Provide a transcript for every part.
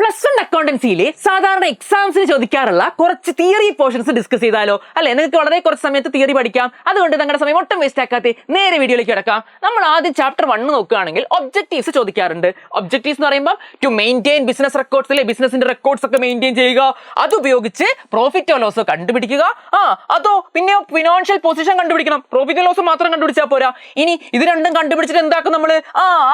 Plus 1 അക്കൗണ്ടൻസിയിലെ സാധാരണ എക്സാംസിന് ചോദിക്കാറുള്ള കുറച്ച് theory portions discuss ചെയ്താലോ? അല്ലെ, നിങ്ങൾക്ക് വളരെ കുറച്ച് സമയത്ത് തിയറി പഠിക്കാം. അതുകൊണ്ട് നിങ്ങളുടെ സമയം ഒട്ടും വേസ്റ്റ് ആക്കാതെ നേരെ വീഡിയോയിലേക്ക് കിടക്കാം. നമ്മൾ ആദ്യം ചാപ്റ്റർ 1 നോക്കുകയാണെങ്കിൽ ഒബ്ജക്റ്റീവ്സ് ചോദിക്കാറുണ്ട്. ഒബ്ജക്റ്റീവ്സ് എന്ന് പറയുമ്പോൾ ടു മെയിൻറ്റെയിൻ ബിസിനസ് റെക്കോർഡ്സിലെ ബിസിനസിന്റെ റെക്കോർഡ്സ് ഒക്കെ മെയിൻറ്റെയിൻ ചെയ്യുക, അതുപയോഗിച്ച് പ്രോഫിറ്റോ ലോസോ കണ്ടുപിടിക്കുക. അതോ പിന്നെ ഫിനാൻഷ്യൽ പൊസിഷൻ കണ്ടുപിടിക്കണം. പ്രോഫിറ്റോ ലോസോ മാത്രം കണ്ടുപിടിച്ചാൽ പോരാ. ഇനി ഇത് രണ്ടും കണ്ടുപിടിച്ചിട്ട് എന്താക്കും നമ്മൾ?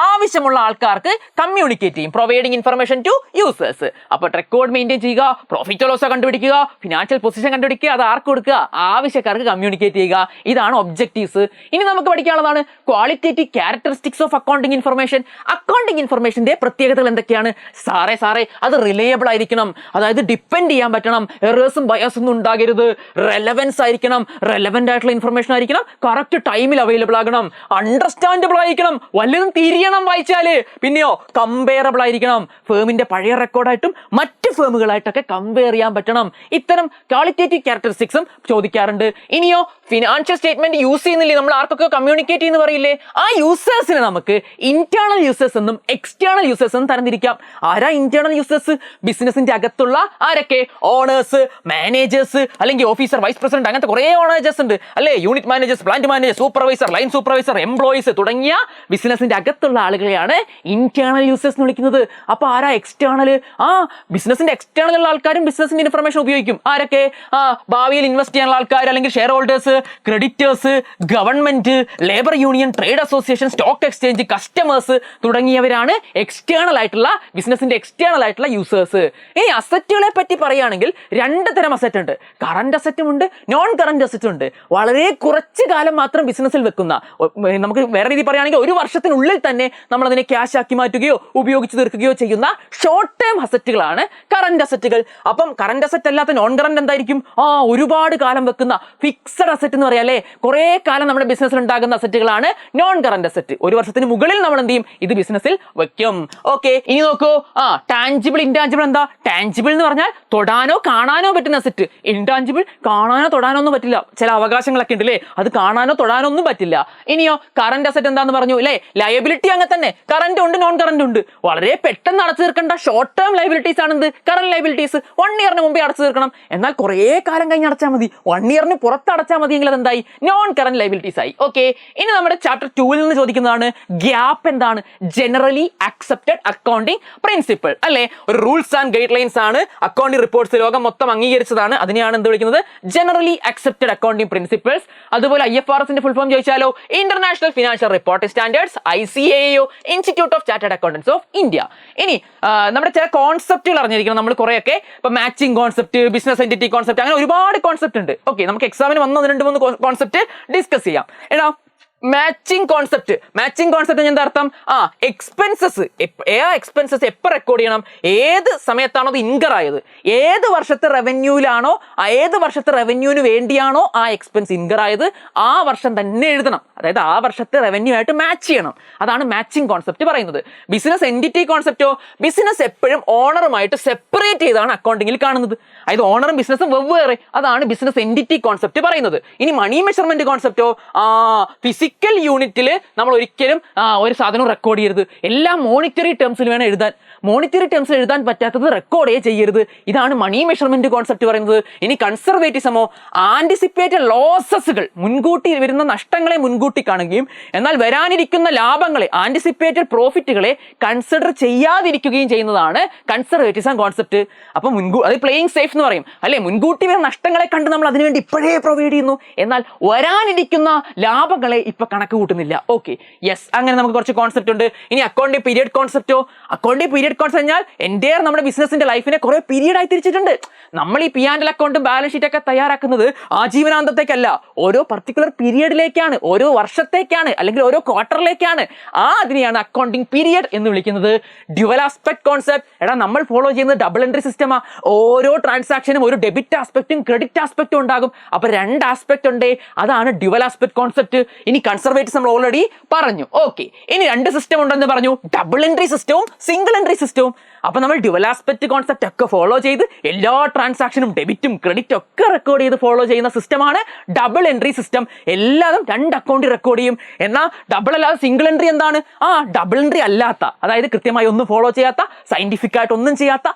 ആവശ്യമുള്ള ആൾക്കാർക്ക് കമ്മ്യൂണിക്കേറ്റ് ചെയ്യും. Providing information to users. അപ്പോൾ റെക്കോർഡ് മെയിൻറ്റെയിൻ ചെയ്യുക, പ്രോഫിറ്റ് ലോസ് കണ്ടുപിടിക്കുക, ഫിനാൻഷ്യൽ പൊസിഷൻ കണ്ടുപിടിക്കുക, അത് ആർക്ക് കൊടുക്കുക? ആവശ്യക്കാർക്ക് കമ്മ്യൂണിക്കേറ്റ് ചെയ്യുക. ഇതാണ് ഒബ്ജക്റ്റീവ്സ്. ഇനി നമുക്ക് പഠിക്കാനുള്ളതാണ് qualitative characteristics of accounting information. Accounting ഇൻഫർമേഷന്റെ പ്രത്യേകതകൾ എന്തൊക്കെയാണ്? സാറേ അത് റിലയബിൾ ആയിരിക്കണം, അതായത് ഡിപ്പെൻഡ് ചെയ്യാൻ പറ്റണം, എറേഴ്സും ബയസും ഒന്നും ഉണ്ടാകരുത്, റെലവൻസ് ആയിരിക്കണം, റെലവെന്റ് ആയിട്ടുള്ള ഇൻഫർമേഷൻ ആയിരിക്കണം, കറക്റ്റ് ടൈമിൽ അവൈലബിൾ ആകണം, അണ്ടർസ്റ്റാൻഡബിൾ ആയിരിക്കണം, വല്ലതും തിരിയണം വായിച്ചാല്, പിന്നെയോ കമ്പയറബിൾ ആയിരിക്കണം, ഫേമിന്റെ പഴയ റെക്കോർഡായിട്ടും മറ്റ് ഫേമുകളായിട്ടൊക്കെ കമ്പയർ ചെയ്യാൻ പറ്റണം. ഇത്തരം ക്വാളിറ്റേറ്റീവ് ക്യാരക്ടറിസ്റ്റിക്സും ചോദിക്കാറുണ്ട്. ഇനിയോ ഫിനാൻഷ്യൽ സ്റ്റേറ്റ്മെന്റ് യൂസ് ചെയ്യുന്നില്ലേ, നമ്മൾ ആർക്കൊക്കെ കമ്മ്യൂണിക്കേറ്റ് ചെയ്യുന്ന പറയില്ലേ, ആ യൂസേഴ്സിനെ നമുക്ക് ഇന്റേണൽ യൂസേഴ്സ് എന്നും എക്സ്റ്റേണൽ യൂസേഴ്സ് എന്നും തരംതിരിക്കാം. ആരാ ഇന്റേണൽ യൂസേഴ്സ്? ബിസിനസിന്റെ അകത്തുള്ള ആരൊക്കെ? ഓണേഴ്സ്, മാനേജേഴ്സ്, അല്ലെങ്കിൽ ഓഫീസർ, വൈസ് പ്രസിഡന്റ്, അങ്ങനത്തെ കുറെ ഓണേഴ്സ് ഉണ്ട് അല്ലെ. Unit managers, plant manager, supervisor, line supervisor, employees തുടങ്ങിയ ബിസിനസിന്റെ അകത്തുള്ള ആളുകളെയാണ് ഇന്റേണൽ യൂസേഴ്സ് എന്ന് വിളിക്കുന്നത്. അപ്പൊ ആരാ എക്സ്റ്റേണൽ? ബിസിനസിന്റെ എക്സ്റ്റേണൽ ഉള്ള ആൾക്കാരും ബിസിനസിന്റെ ഇൻഫർമേഷൻ ഉപയോഗിക്കും. ആരൊക്കെ? ഭാവിയിൽ ഇൻവെസ്റ്റ് ചെയ്യാനുള്ള ആൾക്കാർ, അല്ലെങ്കിൽ share holders, creditors, government, labour union, trade association, stock exchange, customers തുടങ്ങിയവരാണ് എക്സ്റ്റേണൽ ആയിട്ടുള്ള ബിസിനസിന്റെ എക്സ്റ്റേണൽ ആയിട്ടുള്ള യൂസേഴ്സ്. ഇനി അസറ്റുകളെ പറ്റി പറയുകയാണെങ്കിൽ 2 തരം അസറ്റ് ഉണ്ട്. കറന്റ് അസറ്റും ഉണ്ട്, നോൺ കറന്റ് അസറ്റും ഉണ്ട്. വളരെ കുറച്ച് കാലം മാത്രം ബിസിനസ്സിൽ വെക്കുന്ന, നമുക്ക് വേറെ രീതി പറയുകയാണെങ്കിൽ 1 വർഷത്തിനുള്ളിൽ തന്നെ നമ്മൾ അതിനെ ക്യാഷ് ആക്കി മാറ്റുകയോ ഉപയോഗിച്ച് തീർക്കുകയോ ചെയ്യുന്ന ഷോർട്ട് ടേം അസറ്റുകളാണ് കറന്റ് അസറ്റുകൾ. അപ്പം കറന്റ് അസറ്റ് അല്ലാത്ത നോൺ കറന്റ് എന്തായിരിക്കും? ഒരുപാട് കാലം വെക്കുന്ന ഫിക്സഡ് അസറ്റ് എന്ന് പറയാം അല്ലേ. കുറെ കാലം നമ്മുടെ ബിസിനസ്സിൽ ഉണ്ടാകുന്ന അസറ്റുകളാണ് നോൺ കറന്റ് അസറ്റ്. 1 വർഷത്തിന് മുകളിൽ നമ്മൾ എന്ത് ചെയ്യും? ഇത് ബിസിനസ്സിൽ വെക്കും. ഓക്കെ, ഇനി നോക്കൂ. Tangible, intangible. എന്താ ടാഞ്ചിബിൾ എന്ന് പറഞ്ഞാൽ തൊടാനോ കാണാനോ പറ്റുന്ന അസറ്റ്. ഇൻടാഞ്ചിബിൾ കാണാനോ തൊടാനോ ഒന്നും പറ്റില്ല. ചില അവകാശങ്ങളൊക്കെ ഉണ്ട് അല്ലേ, അത് കാണാനോ തൊടാനോ ഒന്നും പറ്റില്ല. ഇനിയോ കറന്റ് അസറ്റ് എന്താന്ന് പറഞ്ഞു അല്ലേ. ലയബിലിറ്റി അങ്ങനെ തന്നെ, കറന്റ് ഉണ്ട് നോൺ കറന്റ് ഉണ്ട്. വളരെ പെട്ടെന്ന് അടച്ചു തീർക്കേണ്ട ഷോർട്ട് ടേം ലയബിലിറ്റീസ് ആണ് എന്ത്? Current liabilities. 1 ഇയറിന് മുമ്പേ അടച്ചു തീർക്കണം. എന്നാൽ കുറേ കാലം കഴിഞ്ഞ് അടച്ചാൽ മതി, 1 ഇയറിന് പുറത്ത് അടച്ചാൽ മതി എങ്കിൽ അതെന്തായി? നോൺ കറന്റ് ലയബിലിറ്റീസ് ആയി. ഓക്കെ, ഇനി നമ്മുടെ ചാപ്റ്റർ 2 നിന്ന് ചോദിക്കുന്നതാണ് ഗ്യാപ്പ്. എന്താണ്? ജനറലി അക്സെപ്റ്റഡ് അക്കൗണ്ടിങ് പ്രിൻസിപ്പിൾ അല്ലെ. ഒരു റൂൾസ് ആൻഡ് ഗൈഡ് ലൈൻസ് ആണ്. അക്കൗണ്ടിങ് റിപ്പോർട്ട്സ് ലോകം മൊത്തം അംഗീകരിച്ചതാണ്. അതിനെയാണ് എന്ത് വിളിക്കുന്നത്? Generally accepted accounting principles. അതുപോലെ IFRS ഫുൾ ഫോം ചോദിച്ചാലോ? International financial reporting standards, ICAO, institute of chartered accountants of India. ഇനി നമ്മുടെ ചില കോൺസെപ്റ്റുകൾ അറിഞ്ഞിരിക്കണം നമ്മൾ കുറെയൊക്കെ. ഇപ്പൊ matching concept, business entity concept, അങ്ങനെ ഒരുപാട് കോൺസെപ്റ്റ് ഉണ്ട്. ഓക്കെ, നമുക്ക് എക്സാമിന് വന്ന 2-3 കോൺസെപ്റ്റ് ഡിസ്കസ് ചെയ്യാം. മാച്ചിങ് കോൺസെപ്റ്റ് എന്താ അർത്ഥം? എക്സ്പെൻസസ് എപ്പോൾ റെക്കോർഡ് ചെയ്യണം, ഏത് സമയത്താണോ അത് ഇൻകർ ആയത്, ഏത് വർഷത്തെ റവന്യൂവിലാണോ, ഏത് വർഷത്തെ റവന്യൂവിന് വേണ്ടിയാണോ ആ എക്സ്പെൻസ് ഇൻകർ ആയത്, ആ വർഷം തന്നെ എഴുതണം. അതായത് ആ വർഷത്തെ റവന്യൂ ആയിട്ട് മാച്ച് ചെയ്യണം. അതാണ് മാച്ചിങ് കോൺസെപ്റ്റ് പറയുന്നത്. ബിസിനസ് എൻറ്റിറ്റി കോൺസെപ്റ്റോ, ബിസിനസ് എപ്പോഴും ഓണറുമായിട്ട് സെപ്പറേറ്റ് ചെയ്താണ് അക്കൗണ്ടിങ്ങിൽ കാണുന്നത്. അതായത് ഓണറും ബിസിനസ്സും വെവ്വേറെ. അതാണ് ബിസിനസ് എൻറ്റിറ്റി കോൺസെപ്റ്റ് പറയുന്നത്. ഇനി മണി മെഷർമെന്റ് കോൺസെപ്റ്റോ, ഫിസിക്കൽ യൂണിറ്റിൽ നമ്മൾ ഒരിക്കലും ഒരു സാധനം റെക്കോർഡ് ചെയ്യരുത്. എല്ലാം മോണിറ്ററി ടേംസിൽ വേണം എഴുതാൻ. മോണിറ്ററി ടേംസിൽ എഴുതാൻ പറ്റാത്തത് റെക്കോർഡേ ചെയ്യരുത്. ഇതാണ് മണി മെഷർമെന്റ് കോൺസെപ്റ്റ് പറയുന്നത്. ഇനി കൺസർവേറ്റിസമോ, ആന്റിസിപ്പേറ്റഡ് ലോസസുകൾ, മുൻകൂട്ടി വരുന്ന നഷ്ടങ്ങളെ മുൻകൂട്ടി കാണുകയും എന്നാൽ വരാനിരിക്കുന്ന ലാഭങ്ങളെ, ആന്റിസിപ്പേറ്റഡ് പ്രോഫിറ്റുകളെ കൺസിഡർ ചെയ്യാതിരിക്കുകയും ചെയ്യുന്നതാണ് കൺസർവേറ്റിസം കോൺസെപ്റ്റ്. അപ്പൊ അത് പ്ലേയിങ് സേഫ് എന്ന് പറയും അല്ലെ. മുൻകൂട്ടി വരുന്ന നഷ്ടങ്ങളെ കണ്ട് നമ്മൾ അതിനുവേണ്ടി ഇപ്പോഴേ പ്രൊവൈഡ് ചെയ്യുന്നു, എന്നാൽ വരാനിരിക്കുന്ന ലാഭങ്ങളെ ഇപ്പൊ കണക്ക് കൂട്ടുന്നില്ല. ഓക്കെ, യെസ്, അങ്ങനെ നമുക്ക് കുറച്ച് കോൺസെപ്റ്റ് ഉണ്ട്. ഇനി അക്കൗണ്ടിങ് പീരിയഡ് കോൺസെപ്റ്റോ, അക്കൗണ്ടിങ് പീരിയഡ് കോൺസെപ്റ്റ് കഴിഞ്ഞാൽ എൻ്റെ നമ്മുടെ ബിസിനസിന്റെ ലൈഫിനെ കുറെ പീരിയഡ് ആയി തിരിച്ചിട്ടുണ്ട്. നമ്മൾ ഈ P&L അക്കൗണ്ടും ബാലൻസ് ഷീറ്റ് ഒക്കെ തയ്യാറാക്കുന്നത് ആജീവനാന്തത്തേക്കല്ല, ഓരോ പർട്ടിക്കുലർ പീരിയഡിലേക്കാണ്, ഓരോ വർഷത്തേക്കാണ്, അല്ലെങ്കിൽ ഓരോ ക്വാർട്ടറിലേക്കാണ്. അതിനെയാണ് അക്കൗണ്ടിങ് പീരിയഡ് എന്ന് വിളിക്കുന്നത്. Dual aspect concept. നമ്മൾ ഫോളോ ചെയ്യുന്നത് ഡബിൾ എൻട്രി സിസ്റ്റമാ. ഓരോ ട്രാൻസാക്ഷനും ഒരു ഡെബിറ്റ് ആസ്പെക്റ്റും ക്രെഡിറ്റ് ആസ്പെക്റ്റും ഉണ്ടാകും. അപ്പൊ 2 ആസ്പെക്ട് ഉണ്ട്. അതാണ് ഡ്യുവൽ ആസ്പെക്ട് കോൺസെപ്റ്റ്. ഇനി കൺസർവേറ്റീവ് നമ്മൾ ഓൾറെഡി പറഞ്ഞു. ഓക്കെ, ഇനി 2 സിസ്റ്റം ഉണ്ടെന്ന് പറഞ്ഞു, ഡബിൾ എൻട്രി സിസ്റ്റവും സിംഗിൾ എൻട്രി സിസ്റ്റവും. അപ്പൊ നമ്മൾ ഡ്യുവൽ ആസ്പെക്ട് കോൺസെപ്റ്റ് ഒക്കെ ഫോളോ ചെയ്ത് എല്ലാ ട്രാൻസാക്ഷനും ഡെബിറ്റും ക്രെഡിറ്റും ഒക്കെ റെക്കോർഡ് ചെയ്ത് ഫോളോ ചെയ്യുന്ന സിസ്റ്റമാണ് ഡബിൾ എൻട്രി സിസ്റ്റം. എല്ലാതും 2 അക്കൗണ്ടിൽ റെക്കോർഡ് ചെയ്യും. എന്നാൽ ഡബിൾ അല്ലാതെ സിംഗിൾ എൻട്രി എന്താണ്? ഡബിൾ എൻട്രി അല്ലാത്ത, അതായത് കൃത്യമായി ഒന്നും ഫോളോ ചെയ്യാത്ത, സയന്റിഫിക് ആയിട്ട് ഒന്നും ചെയ്യാത്ത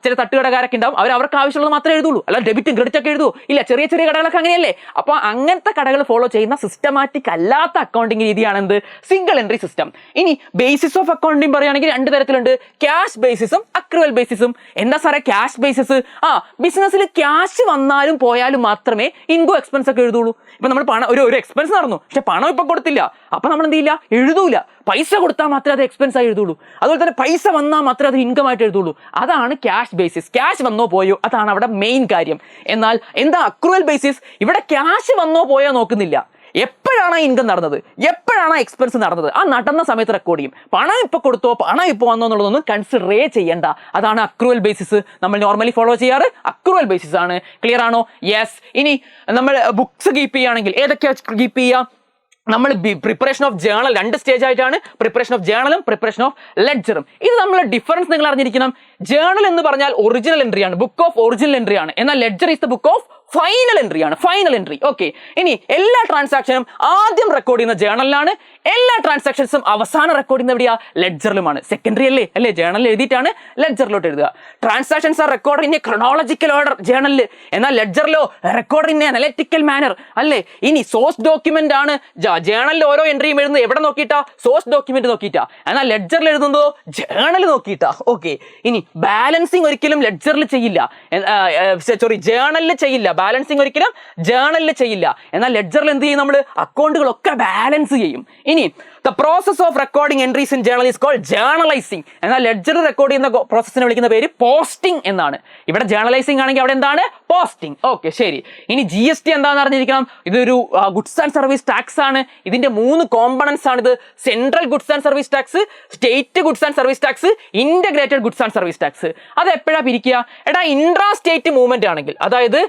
ചില തട്ടുകടക്കാരൊക്കെ ഉണ്ടാവും. അവർക്ക് ആവശ്യമുള്ളത് മാത്രമേ എഴുതുള്ളൂ, അല്ല ഡെബിറ്റും ക്രെഡിറ്റ് ഒക്കെ എഴുതൂ ഇല്ല. ചെറിയ ചെറിയ കടകളൊക്കെ അങ്ങനെയല്ലേ? അപ്പൊ അങ്ങനത്തെ കടകൾ ഫോളോ ചെയ്യുന്ന സിസ്റ്റമാറ്റിക് അല്ലാത്ത അക്കൗണ്ടിങ് രീതിയാണ് എന്ത്? Single entry system. ഇനി ബേസിസ് ഓഫ് അക്കൗണ്ടിങ് പറയുകയാണെങ്കിൽ 2 തരത്തിലുണ്ട്, ക്യാഷ് ബേസിസും അക്രുവൽ ബേസിസും. എന്താ സാറേ ക്യാഷ് ബേസിസ്? ബിസിനസ്സിൽ ക്യാഷ് വന്നാലും പോയാലും മാത്രമേ ഇൻകം എക്സ്പെൻസ് ഒക്കെ എഴുതുള്ളൂ. ഇപ്പൊ നമ്മൾ പണം ഒരു എക്സ്പെൻസ് നടന്നു, പക്ഷെ പണം ഇപ്പൊ കൊടുത്തില്ല, അപ്പൊ നമ്മൾ എന്ത് ചെയ്യില്ല? എഴുതൂല. പൈസ കൊടുത്താൽ മാത്രമേ അത് എക്സ്പെൻസ് ആയി എഴുതുള്ളൂ. അതുപോലെ തന്നെ പൈസ വന്നാൽ മാത്രമേ അത് ഇൻകം ആയിട്ട് എഴുതുള്ളൂ. അതാണ് ക്യാഷ് ബേസിസ്. ക്യാഷ് വന്നോ പോയോ അതാണ് അവിടെ മെയിൻ കാര്യം. എന്നാൽ എന്താ അക്രുവൽ ബേസിസ്? ഇവിടെ ക്യാഷ് വന്നോ പോയോ നോക്കുന്നില്ല. എപ്പോഴാണ് ഇൻകം നടന്നത്, എപ്പോഴാണ് എക്സ്പെൻസ് നടന്നത്, നടന്ന സമയത്ത് റെക്കോർഡ് ചെയ്യും. പണം ഇപ്പൊ കൊടുത്തോ പണം ഇപ്പൊ വന്നോ എന്നുള്ളതൊന്നും കൺസിഡറേ ചെയ്യണ്ട. അതാണ് അക്രുവൽ ബേസിസ്. നമ്മൾ നോർമലി ഫോളോ ചെയ്യാറ് അക്രുവൽ ബേസിസ് ആണ്. ക്ലിയർ ആണോ? യെസ്. ഇനി നമ്മൾ ബുക്സ് കീപ്പ് ചെയ്യുകയാണെങ്കിൽ ഏതൊക്കെയാ കീപ്പ് ചെയ്യുക? നമ്മൾ പ്രിപ്പറേഷൻ ഓഫ് ജേണൽ 2 സ്റ്റേജ് ആയിട്ടാണ്, പ്രിപ്പറേഷൻ ഓഫ് ജേണലും പ്രിപ്പറേഷൻ ഓഫ് ലെഡ്ജറും. ഇത് നമ്മളെ ഡിഫറൻസ് നിങ്ങൾ അറിഞ്ഞിരിക്കണം. ജേണൽ എന്ന് പറഞ്ഞാൽ ഒറിജിനൽ എൻട്രി ആണ്, ബുക്ക് ഓഫ് ഒറിജിനൽ എൻട്രി ആണ്. എന്നാൽ ledger is the book of final entry ആണ്, ഫൈനൽ എൻട്രി. ഓക്കെ. ഇനി എല്ലാ ട്രാൻസാക്ഷനും ആദ്യം റെക്കോർഡ് ചെയ്യുന്ന ജേണലിലാണ്, എല്ലാ ട്രാൻസാക്ഷൻസും അവസാനം റെക്കോർഡ് ചെയ്യുന്ന എവിടെയാ? ലെഡ്ജറിലുമാണ്. സെക്കൻഡറി അല്ലേ? ജേണലിൽ എഴുതിയിട്ടാണ് ലെഡ്ജറിലോട്ട് എഴുതുക. Transactions are record in a chronological order ജേണലിൽ, എന്നാൽ ലെഡ്ജറിലോ record in a analytical manner അല്ലേ? ഇനി സോഴ്സ് ഡോക്യുമെന്റ് ആണ് ജേണലിൽ ഓരോ എൻട്രിയും എഴുതുന്നത് എവിടെ നോക്കിയിട്ടാ? സോഴ്സ് ഡോക്യുമെന്റ് നോക്കിയിട്ടാ. എന്നാൽ ലെഡ്ജറിൽ എഴുതുന്നതോ ജേണൽ നോക്കിയിട്ടാ. ഓക്കെ. ഇനി ബാലൻസിങ് ഒരിക്കലും ലെഡ്ജറിൽ ചെയ്യില്ല, ജേണലിൽ ചെയ്യില്ല. ബാലൻസിങ് ഒരിക്കലും ജേണലിൽ ചെയ്യില്ല. എന്നാൽ ലെഡ്ജറിൽ എന്ത് ചെയ്യും? നമ്മൾ അക്കൗണ്ടുകളൊക്കെ ബാലൻസ് ചെയ്യും. ഇനി the process of recording entries in journal is called journalising. എന്നാൽ ലെഡ്ജറിൽ റെക്കോർഡ് ചെയ്യുന്ന പ്രോസസ്സിനെ വിളിക്കുന്ന പേര് പോസ്റ്റിംഗ് എന്നാണ്. ഇവിടെ ജേർണലൈസിംഗ് ആണെങ്കിൽ അവിടെ എന്താണ്? പോസ്റ്റിംഗ്. ഓക്കെ, ശരി. ഇനി GST എന്താണെന്ന് അറിഞ്ഞിരിക്കണം. ഇതൊരു ഗുഡ്സ് ആൻഡ് സർവീസ് ടാക്സ് ആണ്. ഇതിന്റെ 3 കോമ്പണൻസ് ആണ് ഇത്. Central goods and service tax, state goods and service tax, integrated goods and service tax. അത് എപ്പോഴാണ് പിരിക്കുക? ഇൻട്രാ സ്റ്റേറ്റ് മൂവ്മെന്റ് ആണെങ്കിൽ, അതായത്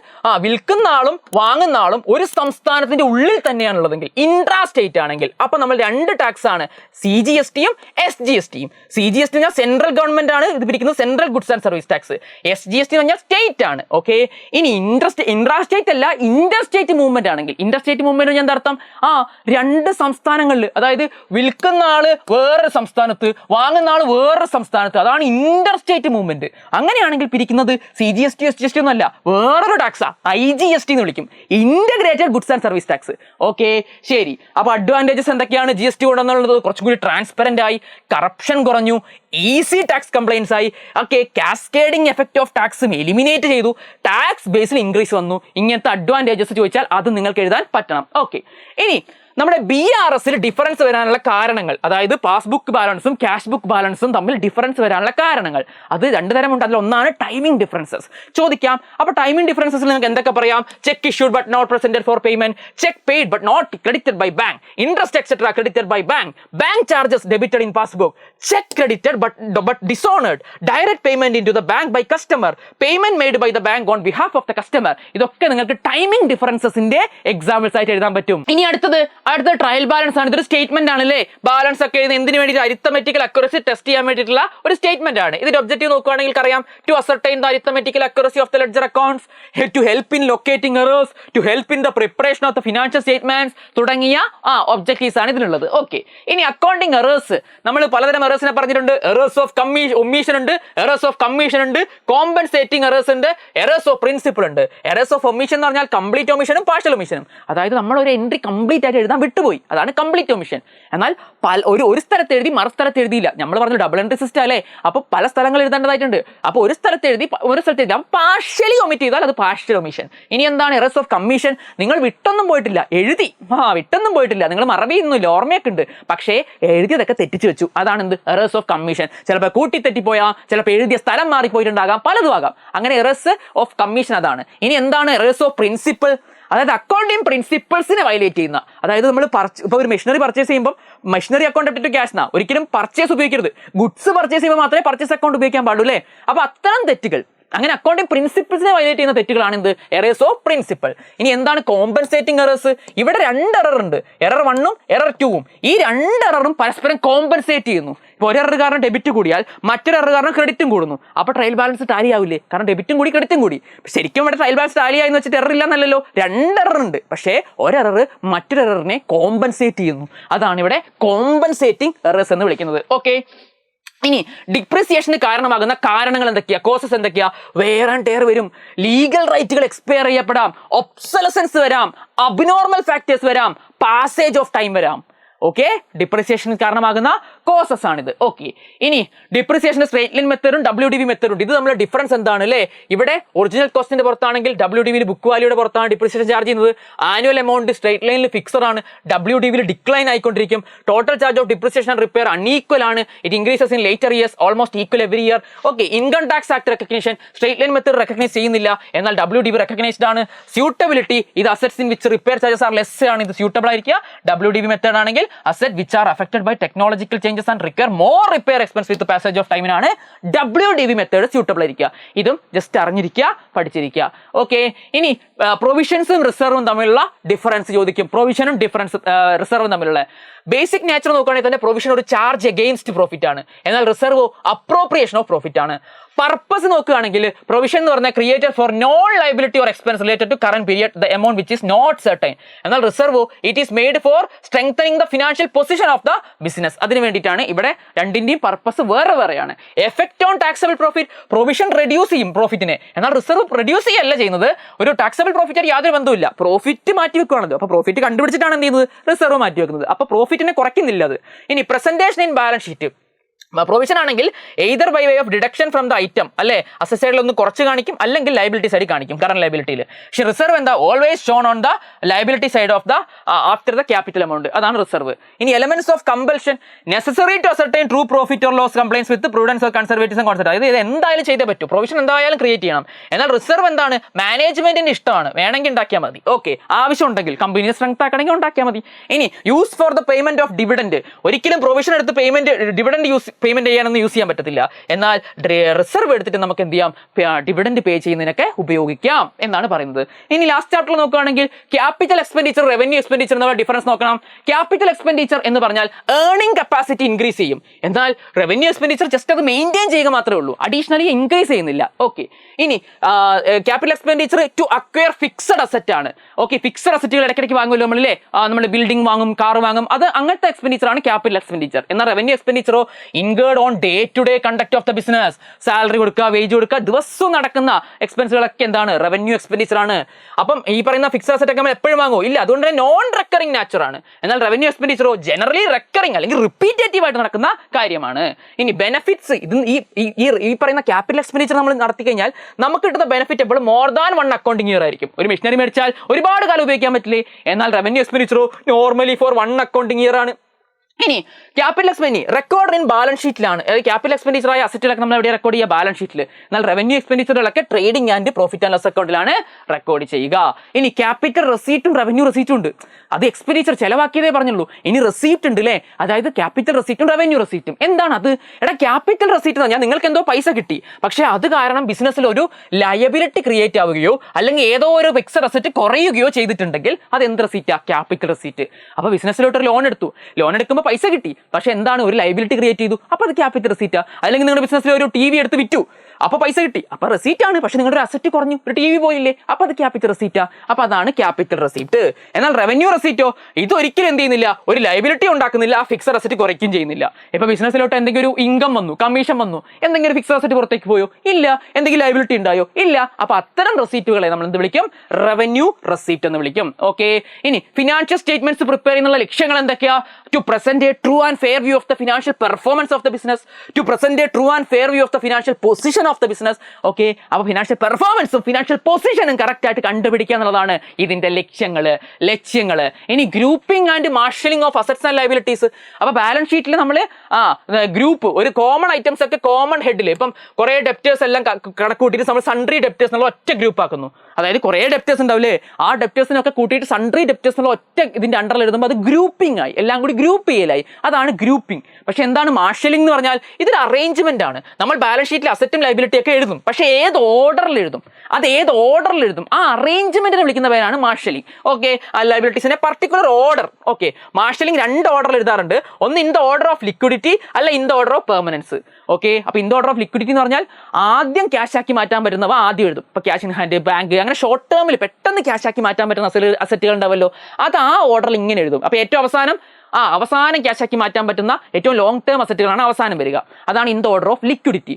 വിൽക്കുന്ന ആളും വാങ്ങുന്ന ആളും ഒരു സംസ്ഥാനത്തിന്റെ ഉള്ളിൽ തന്നെയാണുള്ളതെങ്കിൽ, ഇൻട്രാ സ്റ്റേറ്റ് ആണെങ്കിൽ, അപ്പൊ നമ്മൾ 2 ടാക്സ് ആണ്, CGSTയും SGSTയും. CGST എന്ന് പറഞ്ഞാൽ സെൻട്രൽ ഗവൺമെന്റ് ആണ് ഇത് പിരിക്കുന്നത്, central goods and service tax. SGST എന്ന് പറഞ്ഞാൽ സ്റ്റേറ്റ് ആണ്. ഓക്കെ. ഇനി ഇൻട്രാ സ്റ്റേറ്റ് അല്ല, ഇന്റർ സ്റ്റേറ്റ് മൂവ്മെന്റ് ആണെങ്കിൽ, ഇന്റർ സ്റ്റേറ്റ് മൂവ്മെന്റ് എന്താ അർത്ഥം? 2 സംസ്ഥാനങ്ങളിൽ, അതായത് വിൽക്കുന്ന ആള് വേറൊരു സംസ്ഥാനത്ത്, വാങ്ങുന്ന ആള് വേറൊരു സംസ്ഥാനത്ത്, അതാണ് ഇന്റർ സ്റ്റേറ്റ് മൂവ്മെന്റ്. അങ്ങനെയാണെങ്കിൽ പിരിക്കുന്നത് CGST SGST ഒന്നല്ല, വേറൊരു ടാക്സാ, IGST എന്ന് വിളിക്കും, integrated goods and service tax. Okay, ശരി. അപ്പൊ അഡ്വാൻറ്റേജസ് എന്തൊക്കെയാണ് GST കൊണ്ടെന്നുള്ളത്? കുറച്ചും കൂടി ട്രാൻസ്പെറന്റ് ആയി, കറപ്ഷൻ കുറഞ്ഞു, ഈസി ടാക്സ് കംപ്ലൈൻസ് ആയി, ഓക്കെ, കാസ്കേഡിംഗ് എഫക്ട് ഓഫ് ടാക്സും എലിമിനേറ്റ് ചെയ്തു, ടാക്സ് ബേസിൽ ഇൻക്രീസ് വന്നു. ഇങ്ങനത്തെ അഡ്വാൻറ്റേജസ് ചോദിച്ചാൽ അത് നിങ്ങൾക്ക് എഴുതാൻ പറ്റണം. ഓക്കെ. ഇനി നമ്മുടെ BRSൽ ഡിഫറൻസ് വരാനുള്ള കാരണങ്ങൾ, അതായത് പാസ്ബുക്ക് ബാലൻസും ക്യാഷ് ബുക്ക് ബാലൻസും തമ്മിൽ ഡിഫറൻസ് വരാനുള്ള കാരണങ്ങൾ, അത് 2 തരമുണ്ട്. അതിൽ ഒന്നാണ് ടൈമിംഗ് ഡിഫറൻസസ്. ചോദിക്കാം. അപ്പൊ ടൈമിംഗ് ഡിഫറൻസസിൽ നിങ്ങൾക്ക് എന്തൊക്കെ പറയാം? Cheque issued but not presented for payment, cheque paid but not credited by bank, interest etcetera credited by bank, bank charges debited in passbook, cheque credited but dishonoured, direct payment into the bank by customer, payment made by the bank on behalf of the customer. ഇതൊക്കെ നിങ്ങൾക്ക് timing ഡിഫറൻസസിന്റെ examples ആയിട്ട് എഴുതാൻ പറ്റും. ഇനി അടുത്ത trial balance ആണ്. ഇതൊരു statement ആണല്ലേ. ബാലൻസ് ഒക്കെ എന്തിനു വേണ്ടി? അരിത്തമെറ്റിക്കൽ അക്യുറസി ടെസ്റ്റ് ചെയ്യാൻ വേണ്ടിയിട്ടുള്ള ഒരു സ്റ്റേറ്റ്മെന്റ് ആണ്. ഇതിന്റെ ഒബ്ജക്റ്റീവ് നോക്കുകയാണെങ്കിൽ അറിയാം, to ascertain the arithmetical accuracy of the ledger accounts, to help in locating errors, to help in the preparation of the financial statements തുടങ്ങിയ ഒബ്ജക്റ്റീവ്സ് ആണ് ഇതിനുള്ളത്. ഓക്കെ. ഇനി അക്കൗണ്ടിങ് എറേഴ്സ്, നമ്മൾ പലതരം എറേഴ്സിനെ പറഞ്ഞിട്ടുണ്ട്. എറേഴ്സ് ഓഫ് ഒമീഷൻ ഉണ്ട്, എറേഴ്സ് ഓഫ് കമ്മീഷൻ ഉണ്ട്, compensating errors ഉണ്ട്, എറേഴ്സ് ഓഫ് പ്രിൻസിപ്പിൾ ഉണ്ട്. എറേഴ്സ് ഓഫ് ഒമീഷൻ എന്ന് പറഞ്ഞാൽ കംപ്ലീറ്റ് ഒമീഷനും പാർഷ്യൽ ഒമീഷനും, അതായത് നമ്മൾ ഒരു എൻട്രി കംപ്ലീറ്റ് ആയിട്ട് എഴുതാൻ വിട്ടുപോയി, അതാണ് കംപ്ലീറ്റ് ഒമിഷൻ. എന്നാൽ ഒരു സ്ഥലത്ത് എഴുതി മറുസ്ഥലത്ത് എഴുതിയില്ല. നമ്മൾ പറഞ്ഞു ഡബിൾ എൻട്രി സിസ്റ്റം അല്ലേ, അപ്പൊ പല സ്ഥലങ്ങൾ എഴുതേണ്ടതായിട്ടുണ്ട്. അപ്പൊ ഒരു സ്ഥലത്ത് എഴുതി പാർഷ്യലി ഒമിറ്റ് ചെയ്താൽ അത് പാർഷ്യൽ ഒമിഷൻ. ഇനി എന്താണ് എറേഴ്സ് ഓഫ് കമ്മീഷൻ? നിങ്ങൾ വിട്ടൊന്നും പോയിട്ടില്ല, എഴുതി വിട്ടൊന്നും പോയിട്ടില്ല, നിങ്ങൾ മറവിയൊന്നുമില്ല, ഓർമ്മയൊക്കെ ഉണ്ട്, പക്ഷേ എഴുതിയതൊക്കെ തെറ്റിച്ച് വെച്ചു, അതാണ് എന്ത്? Errors of commission. ചിലപ്പോൾ കൂട്ടി തെറ്റിപ്പോയാ, ചിലപ്പോൾ എഴുതിയ സ്ഥലം മാറിപ്പോയിട്ടുണ്ടാകാം, പലതും ആകാം. അങ്ങനെ എറേഴ്സ് ഓഫ് കമ്മീഷൻ അതാണ്. ഇനി എന്താണ് എറേഴ്സ് ഓഫ് പ്രിൻസിപ്പിൾ? അതായത് അക്കൗണ്ടിങ് പ്രിൻസിപ്പിൾസിനെ വയലേറ്റ് ചെയ്യുന്ന, അതായത് നമ്മൾ ഇപ്പോൾ ഒരു മെഷീനറി പർച്ചേസ് ചെയ്യുമ്പോൾ മെഷീനറി അക്കൗണ്ട് ടു ക്യാഷ് എന്നാ, ഒരിക്കലും പർച്ചേസ് ഉപയോഗിക്കരുത്. ഗുഡ്സ് പർച്ചേസ് ചെയ്യുമ്പോൾ മാത്രമേ പർച്ചേസ് അക്കൗണ്ട് ഉപയോഗിക്കാൻ പാടുള്ളൂ അല്ലേ. അപ്പോൾ അത്തരം തെറ്റുകൾ അങ്ങനെ അക്കൗണ്ടിങ് പ്രിൻസിപ്പിൾസിനെ വയലേറ്റ് ചെയ്യുന്ന തെറ്റുകളാണ് എന്ത് എറേഴ്സ് ഓഫ് പ്രിൻസിപ്പൽ. ഇനി എന്താണ് കോമ്പൻസേറ്റിംഗ് എറേഴ്സ്? ഇവിടെ 2 എറർ ഉണ്ട്, എറർ 1ഉം എറർ 2ഉം. ഈ 2 എററും പരസ്പരം കോമ്പൻസേറ്റ് ചെയ്യുന്നു. ഇപ്പോൾ ഒരു എറർ കാരണം ഡെബിറ്റ് കൂടിയാൽ മറ്റൊരു എറർ കാരണം ക്രെഡിറ്റും കൂടുന്നു. അപ്പോൾ ട്രയൽ ബാലൻസ് ടാലി ആവില്ലേ? കാരണം ഡെബിറ്റും കൂടി ക്രെഡിറ്റും കൂടി. ശരിക്കും ഇവിടെ ട്രയൽ ബാലൻസ് ടാലി ആയെന്ന് വെച്ചിട്ട് എറർ ഇല്ലാന്നല്ലോ, 2 എറർ ഉണ്ട്. പക്ഷേ ഒരു എറർ മറ്റൊരു എററിനെ കോമ്പൻസേറ്റ് ചെയ്യുന്നു. അതാണ് ഇവിടെ കോമ്പൻസേറ്റിംഗ് എറേഴ്സ് എന്ന് വിളിക്കുന്നത്. ഓക്കെ, ഇനി ഡിപ്രിസിയേഷന് കാരണമാകുന്ന കാരണങ്ങൾ എന്തൊക്കെയാ? കോസസ് എന്തൊക്കെയാ? വെയർ ആൻഡ് ടെയർ വരും, ലീഗൽ റൈറ്റുകൾ എക്സ്പയർ ചെയ്യപ്പെടാം, ഒബ്സലസൻസ് വരാം, അബ്നോർമൽ ഫാക്ടേഴ്സ് വരാം, പാസേജ് ഓഫ് ടൈം വരാം. ഓക്കെ, ഡിപ്രിസിയേഷന് കാരണമാകുന്ന കോസസ് ആണിത്. ഓക്കെ, ഇനി ഡിപ്രിസിയേഷന്റെ സ്ട്രേറ്റ് ലൈൻ മെത്തേഡും WDV മെത്തേഡും ഉണ്ട്. ഇത് നമ്മുടെ ഡിഫറൻസ് എന്താണ് അല്ലേ? ഇവിടെ ഒറിജിനൽ കോസ്റ്റിന്റെ പുറത്താണെങ്കിൽ WDV ബുക്ക് വാല്യൂയുടെ പുറത്താണ് ഡിപ്രിസിയേഷൻ ചാർജ് ചെയ്യുന്നത്. ആനുവൽ എമൗണ്ട് സ്ട്രേറ്റ് ലൈനിൽ ഫിക്സഡ് ആണ്, WDV ഡിക്ലൈൻ ആയിക്കൊണ്ടിരിക്കും. Total charge of depreciation and repair unequal ആണ്, it increases in later years, almost equal every year. Okay, income tax act recognition straight line method recognise ചെയ്യുന്നില്ല, എന്നാൽ WDV recognised ആണ്. Suitability, ഇത് assets in which repair charges are less ആണ്, ഇത് suitable ആയിരിക്കുക. WDV method ആണെങ്കിൽ asset which are affected by technological changes and require more repair expense with the passage of time ആണ് WDV method suitable ആയിരിക്കുക. ഇതും just അറിഞ്ഞിരിക്കുക, പഠിച്ചിരിക്കുക. Okay, ഇനി പ്രൊവിഷൻസും റിസർവും തമ്മിലുള്ള ഡിഫറൻസ് ചോദിക്കും. പ്രൊവിഷനും റിസർവും തമ്മിലുള്ള ബേസിക് നേച്ചർ നോക്കുകയാണെങ്കിൽ തന്നെ പ്രൊവിഷൻ ഒരു ചാർജ് അഗെയിൻസ്റ്റ് പ്രോഫിറ്റ് ആണ്, എന്നാൽ റിസർവ് അപ്രോപ്രിയേഷൻ ഓഫ് പ്രോഫിറ്റ് ആണ്. പർപ്പസ് നോക്കുകയാണെങ്കിൽ പ്രൊവിഷൻ എന്ന് പറഞ്ഞാൽ created for non liability or expense related to current period the amount which is not certain, എന്നാൽ reserve it is made for strengthening the financial position of the business. അതിന് വേണ്ടിയിട്ടാണ്. ഇവിടെ രണ്ടിന്റെയും purpose വേറെ വേറെയാണ്. Effect on taxable profit, provision reduce ചെയ്യും പ്രോഫിറ്റിനെ, എന്നാൽ റിസർവ് റെഡ്യൂസ് ചെയ്യല്ല ചെയ്യുന്നത്. ഒരു ടാക്സബിൾ പ്രോഫിറ്റ് യാതൊരു ബന്ധമില്ല, പ്രോഫിറ്റ് മാറ്റി വെക്കുകയാണല്ലോ. അപ്പോൾ പ്രോഫിറ്റ് കണ്ടുപിടിച്ചിട്ടാണ് എന്ത് ചെയ്യുന്നത്? റിസർവ് മാറ്റി വെക്കുന്നത്. അപ്പോൾ പ്രോഫിറ്റിനെ കുറയ്ക്കുന്നില്ല അത്. ഇനി presentation in balance sheet, provision ആണെങ്കിൽ either by way of deduction from the item, അല്ലെ അസറ്റ് സൈഡിൽ ഒന്ന് കുറച്ച് കാണിക്കും, അല്ലെങ്കിൽ ലയബിലിറ്റി സൈഡിൽ കാണിക്കും, കറന്റ് ലയബിലിറ്റിയിൽ. പക്ഷേ റിസർവ് എന്താ? Always shown on the liability side of the after the capital amount. അതാണ് റിസർവ്. ഇനി elements of compulsion, necessary to ascertain true profit or loss compliance with prudence or conservatism concept. അതായത് ഇത് എന്തായാലും ചെയ്തേ പറ്റൂ, provision എന്തായാലും create ചെയ്യണം. എന്നാൽ റിസർവ് എന്താണ്? മാനേജ്മെന്റിന്റെ ഇഷ്ടമാണ്, വേണമെങ്കിൽ ഉണ്ടാക്കിയാൽ മതി. ഓക്കെ, ആവശ്യം ഉണ്ടെങ്കിൽ കമ്പനിയെ സ്ട്രെങ്ത് ആക്കണമെങ്കിൽ ഉണ്ടാക്കിയാൽ മതി. ഇനി use for the payment of dividend, ഒരിക്കലും പ്രൊവിഷൻ എടുത്ത് ഡിവിഡൻഡ് പേയ്മെന്റ് ചെയ്യാനൊന്നും യൂസ് ചെയ്യാൻ പറ്റത്തില്ല, എന്നാൽ റിസർവ് എടുത്തിട്ട് നമുക്ക് എന്ത് ചെയ്യാം? ഡിവിഡൻഡ് പേ ചെയ്യുന്നതിനൊക്കെ ഉപയോഗിക്കാം എന്നാണ് പറയുന്നത്. ഇനി ലാസ്റ്റ് ചാപ്റ്റർ നോക്കുകയാണെങ്കിൽ ക്യാപിറ്റൽ എക്സ്പെൻഡിച്ചർ, റവന്യൂ എക്സ്പെൻഡിച്ചർ എന്നുള്ള ഡിഫറൻസ് നോക്കണം. ക്യാപിറ്റൽ എക്സ്പെൻഡിച്ചർ എന്ന് പറഞ്ഞാൽ ഏർണിംഗ് കപ്പാസിറ്റി ഇൻക്രീസ് ചെയ്യും, എന്നാൽ റവന്യൂ എക്സ്പെൻഡിച്ചർ ജസ്റ്റ് അത് മെയിൻറ്റെയിൻ ചെയ്യുക മാത്രമേ ഉള്ളൂ, അഡീഷണലി ഇൻക്രീസ് ചെയ്യുന്നില്ല. ഓക്കെ, ഇനി capital expenditure to acquire fixed asset ആണ്. ഓക്കെ, ഫിക്സഡ് അസറ്റുകൾ ഇടയ്ക്കിടയ്ക്ക് വാങ്ങുമല്ലോ നമ്മളില്ലേ, നമ്മൾ ബിൽഡിംഗ് വാങ്ങും, കാർ വാങ്ങും, അത് അങ്ങനത്തെ എക്സ്പെൻഡിച്ചർ ആണ് ക്യാപിറ്റൽ എക്സ്പെൻഡിച്ചർ. എന്നാൽ റവന്യൂ എക്സ്പെൻഡിച്ചറോ incurred on day to day conduct of the business, salary കൊടുക്കുക, വേജ് കൊടുക്കുക, ദിവസവും നടക്കുന്ന എക്സ്പെൻസുകളൊക്കെ എന്താണ്? റവന്യൂ എക്സ്പെൻഡിച്ചർ ആണ്. അപ്പം ഈ പറയുന്ന ഫിക്സഡ് അസറ്റ് ഒക്കെ നമ്മൾ എപ്പോഴും വാങ്ങുമോ? ഇല്ല, അതുകൊണ്ട് തന്നെ നോൺ റെക്കറിംഗ് നാച്ചർ ആണ്. എന്നാൽ റവന്യൂ എക്സ്പെൻഡിച്ചറോ ജനറലി റെക്കറിംഗ് അല്ലെങ്കിൽ റിപ്പീറ്റേറ്റീവ് ആയിട്ട് നടക്കുന്ന കാര്യമാണ്. ഇനി ബെനിഫിറ്റ്സ്, ഇത് ഈ പറയുന്ന ക്യാപിറ്റൽ എക്സ്പെൻഡിച്ചർ നമ്മൾ നടത്തി കഴിഞ്ഞാൽ നമുക്ക് കിട്ടുന്ന ബെനിഫിറ്റ് എപ്പോഴും മോർ ദാൻ 1 അക്കൗണ്ടിങ് ഇയർ ആയിരിക്കും. ഒരു മെഷീനറി മേടിച്ചാൽ ഒരുപാട് കാലം ഉപയോഗിക്കാൻ പറ്റില്ലേ, എന്നാൽ റവന്യൂ എക്സ്പെൻഡിച്ചറോ നോർമലി ഫോർ 1 അക്കൗണ്ടിങ് ഇയർ ആണ്. ഇനി capital expenditure record in balance ഷീറ്റിലാണ്. അതായത് ക്യാപിറ്റൽ എക്സ്പെൻഡിച്ചർ ആയ അസറ്റുകളൊക്കെ നമ്മൾ എവിടെ റെക്കോർഡ് ചെയ്യുക? ബാലൻസ് ഷീറ്റിൽ. എന്നാൽ റവന്യൂ എക്സ്പെൻഡിച്ചറുകളൊക്കെ trading and profit and loss അക്കൗണ്ടിലാണ് റെക്കോർഡ് ചെയ്യുക. ഇനി ക്യാപിറ്റൽ റെസീറ്റും റവന്യൂ റെസീറ്റും ഉണ്ട്. അത് എക്സ്പെൻഡിച്ചർ ചെലവാക്കിയതേ പറഞ്ഞുള്ളൂ. ഇനി റെസീപ്റ്റ് ഉണ്ട് അല്ലേ, അതായത് ക്യാപിറ്റൽ റെസീറ്റും റവന്യൂ റെസീറ്റും. എന്താണ് അത്? ക്യാപിറ്റൽ റെസീറ്റ് എന്ന് പറഞ്ഞാൽ നിങ്ങൾക്ക് എന്തോ പൈസ കിട്ടി, പക്ഷേ അത് കാരണം ബിസിനസ്സിൽ ഒരു ലയബിലിറ്റി ക്രിയേറ്റ് ആവുകയോ അല്ലെങ്കിൽ ഏതോ ഒരു ഫിക്സഡ് അസറ്റ് കുറയുകയോ ചെയ്തിട്ടുണ്ടെങ്കിൽ അത് എന്ത് റെസീറ്റാ? Capital receipt. അപ്പോൾ ബിസിനസ്സിലോട്ട് ഒരു ലോൺ എടുക്കുമ്പോൾ പൈസ കിട്ടി, പക്ഷെ എന്താണ്? ഒരു ലയബിലിറ്റി ക്രിയേറ്റ് ചെയ്തു, അപ്പോൾ അത് ക്യാപിറ്റൽ റെസീറ്റാ. അല്ലെങ്കിൽ നിങ്ങളുടെ ബിസിനസ്സിൽ ഒരു TV എടുത്ത് വിറ്റു, അപ്പോൾ പൈസ കിട്ടി, അപ്പോൾ റെസീറ്റ് ആണ്. പക്ഷെ നിങ്ങളുടെ ഒരു അസറ്റ് കുറഞ്ഞു, ഒരു TV പോയില്ലേ, അപ്പോൾ അത് ക്യാപിറ്റൽ റെസീറ്റാ. അപ്പോൾ അതാണ് ക്യാപിറ്റൽ റെസീറ്റ്. എന്നാൽ റവന്യൂ റെസീറ്റോ ഇത് ഒരിക്കലും എന്ത് ചെയ്യുന്നില്ല? ഒരു ലയബിലിറ്റി ഉണ്ടാക്കുന്നില്ല, ഫിക്സഡ് അസറ്റ് കുറയ്ക്കുകയും ചെയ്യുന്നില്ല. ഇപ്പോൾ ബിസിനസ്സിലോട്ട് എന്തെങ്കിലും ഒരു ഇൻകം വന്നു, കമ്മീഷൻ വന്നു, എന്തെങ്കിലും ഒരു ഫിക്സഡ് അസറ്റ് പുറത്തേക്ക് പോയോ? ഇല്ല. എന്തെങ്കിലും ലയബിലിറ്റി ഉണ്ടായോ? ഇല്ല. അപ്പോൾ അത്തരം റെസീറ്റുകളെ നമ്മൾ എന്ത് വിളിക്കും? റവന്യൂ റെസീറ്റ് എന്ന് വിളിക്കും. ഓക്കെ, ഇനി ഫിനാൻഷ്യൽ സ്റ്റേറ്റ്മെന്റ്സ് പ്രിപ്പയർ ചെയ്യുന്ന ലക്ഷ്യങ്ങൾ എന്തൊക്കെയാ? To present a true and fair view of the financial performance of the business, to present a true and fair view of the financial position of the business. Okay, അപ്പോൾ financial പെർഫോമൻസും financial പൊസിഷനും correct ആയിട്ട് കണ്ടുപിടിക്കുക എന്നുള്ളതാണ് ഇതിന്റെ ലക്ഷ്യങ്ങൾ. ഇനി grouping and marshalling of assets and liabilities. അപ്പോൾ ബാലൻസ് ഷീറ്റിൽ നമ്മൾ ഗ്രൂപ്പ്, ഒരു കോമൺ ഐറ്റംസ് ഒക്കെ കോമൺ ഹെഡിൽ, ഇപ്പം കുറേ ഡെപ്റ്റേഴ്സ് എല്ലാം കണക്ക് കൂട്ടിയിട്ട് നമ്മൾ സൺട്രി ഡെപ്റ്റേഴ്സ് എന്നുള്ള ഒറ്റ ഗ്രൂപ്പ് ആക്കുന്നു. അതായത് കുറേ ഡെപ്റ്റേഴ്സ് ഉണ്ടാവില്ലേ, ആ ഡെപ്റ്റേഴ്സിനൊക്കെ കൂട്ടിയിട്ട് സൺട്രി ഡെപ്റ്റേഴ്സ് എന്നുള്ള ഒറ്റ ഇതിന്റെ അണ്ടറിൽ എഴുതുമ്പോൾ അത് ഗ്രൂപ്പിംഗ് ആയി, എല്ലാം കൂടി ഗ്രൂപ്പ് ചെയ്യലായി. അതാണ് ഗ്രൂപ്പിംഗ്. പക്ഷെ എന്താണ് മാർഷലിംഗ് എന്ന് പറഞ്ഞാൽ? ഇതൊരു അറേഞ്ച്മെന്റ് ആണ്. നമ്മൾ ബാലൻസ് ഷീറ്റിൽ അസറ്റും ലൈബിലിറ്റി ഒക്കെ എഴുതും, പക്ഷേ ഏത് ഓർഡറിൽ എഴുതും, അത് ഏത് ഓർഡറിൽ എഴുതും, ആ അറേഞ്ച്മെന്റിനെ വിളിക്കുന്ന പേരാണ് മാർഷലിംഗ്. ഓക്കെ, ആ ലൈബിലിറ്റീസിന്റെ പർട്ടിക്കുലർ ഓർഡർ. ഓക്കെ, മാർഷലിംഗ് 2 ഓർഡറിൽ എഴുതാറുണ്ട്. ഒന്ന് in the order of liquidity, അല്ല in the order of permanence. Okay, അപ്പൊ in the order of liquidity എന്ന് പറഞ്ഞാൽ ആദ്യം ക്യാഷ് ആക്കി മാറ്റാൻ പറ്റുന്നവ ആദ്യം എഴുതും. ഇപ്പൊ ക്യാഷ് ഇൻ ഹാൻഡ്, ബാങ്ക്, അങ്ങനെ ഷോർട്ട് ടേമിൽ പെട്ടെന്ന് ക്യാഷ് ആക്കി മാറ്റാൻ പറ്റുന്ന അസറ്റുകൾ ഉണ്ടാവല്ലോ, അത് ആ ഓർഡറിൽ ഇങ്ങനെ എഴുതും. അപ്പൊ ഏറ്റവും അവസാനം ക്യാഷ് ആക്കി മാറ്റാൻ പറ്റുന്ന ഏറ്റവും ലോങ് ടേം അസറ്റുകളാണ് അവസാനം വരിക. അതാണ് in the order of liquidity.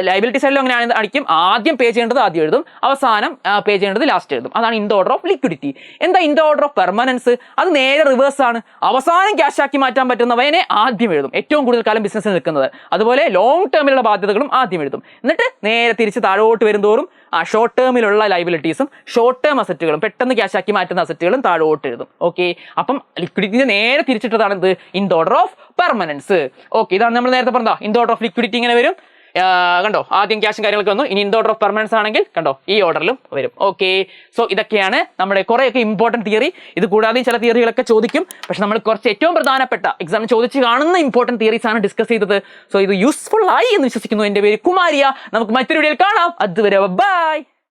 Liability സൈഡിലും അങ്ങനെയാണ് അടിക്കും. ആദ്യം പേ ചെയ്യേണ്ടത് ആദ്യം എഴുതും, അവസാനം പേ ചെയ്യേണ്ടത് ലാസ്റ്റ് എഴുതും. അതാണ് in the order of liquidity. എന്താ in the order of permanence? അത് നേരെ റിവേഴ്സ് ആണ്. അവസാനം ക്യാഷ് ആക്കി മാറ്റാൻ പറ്റുന്നവനെ ആദ്യം എഴുതും, ഏറ്റവും കൂടുതൽ കാലം ബിസിനസ്സിൽ നിൽക്കുന്നത്. അതുപോലെ ലോങ് ടേമിലുള്ള ബാധ്യതകളും ആദ്യം എഴുതും. എന്നിട്ട് നേരെ തിരിച്ച് താഴോട്ട് വരുന്തോറും ഷോർട്ട് ടേമിലുള്ള ലൈബിലിറ്റീസും ഷോർട്ട് ടേം അസറ്റുകളും പെട്ടെന്ന് ക്യാഷ് ആക്കി മാറ്റുന്ന അസറ്റുകളും താഴോട്ട് എഴുതും. ഓക്കെ, അപ്പം ലിക്വിഡിറ്റിനെ നേരെ തിരിച്ചിട്ടതാണ് ഇത് in the order of permanence. Okay, ഇതാണ് നമ്മൾ നേരത്തെ പറഞ്ഞത്. In the order of liquidity ഇങ്ങനെ വരും, കണ്ടോ, ആദ്യം ക്യാഷും കാര്യങ്ങളൊക്കെ വന്നു. ഇനി in the order of permanence ആണെങ്കിൽ കണ്ടോ ഈ ഓർഡറിലും വരും. ഓക്കെ, സോ ഇതൊക്കെയാണ് നമ്മുടെ കുറേയൊക്കെ ഇമ്പോർട്ടൻറ്റ് തിയറി. ഇത് കൂടാതെയും ചില തിയറികളൊക്കെ ചോദിക്കും, പക്ഷെ നമ്മൾ കുറച്ച് ഏറ്റവും പ്രധാനപ്പെട്ട എക്സാമിന് ചോദിച്ച് കാണുന്ന ഇമ്പോർട്ടൻറ്റ് തിയറീസ് ആണ് ഡിസ്കസ് ചെയ്തത്. സോ ഇത് യൂസ്ഫുൾ ആയി എന്ന് വിശ്വസിക്കുന്നു. എൻ്റെ പേര് കുമാരിയ. നമുക്ക് മറ്റൊരു വീഡിയോയിൽ കാണാം. അതുവരെ ബൈ.